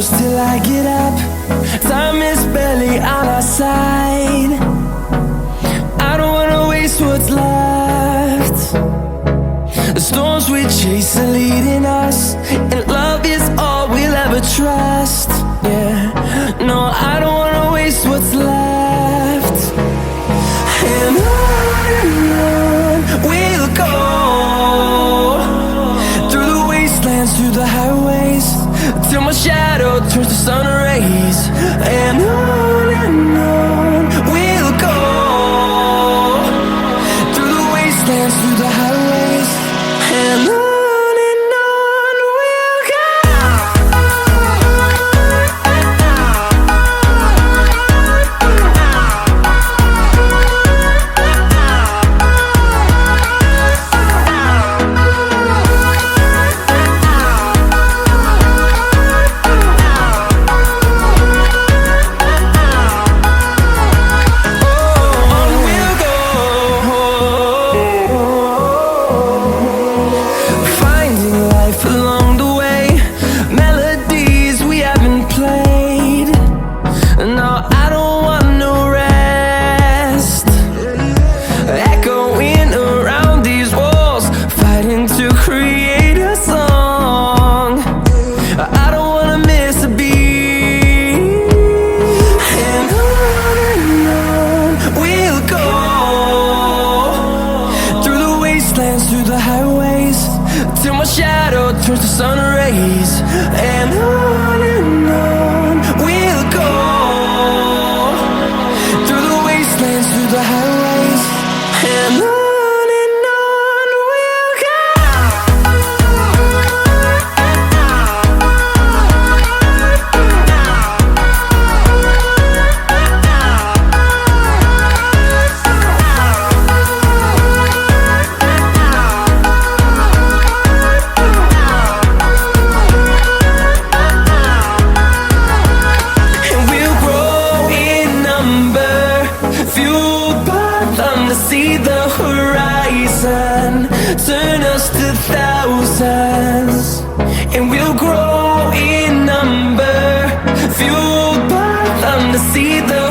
close till I get up. Time is barely on our side. I don't wanna waste what's left. The storms we chase are leading us, and love is all we'll ever trust. Yeah, no, I don't wanna waste what's left. And on we'll go, through the wastelands, through the highways, till my shadow turns to sun rays. And on we'll go, through the wastelands, through the highways, and on we'll go. Through the highways, till my shadow turns to sun rays. And on we'll go, through the wastelands, through the highways, and on we'll go. See the horizon, turn us to thousands, and we'll grow in number, fueled by them to see the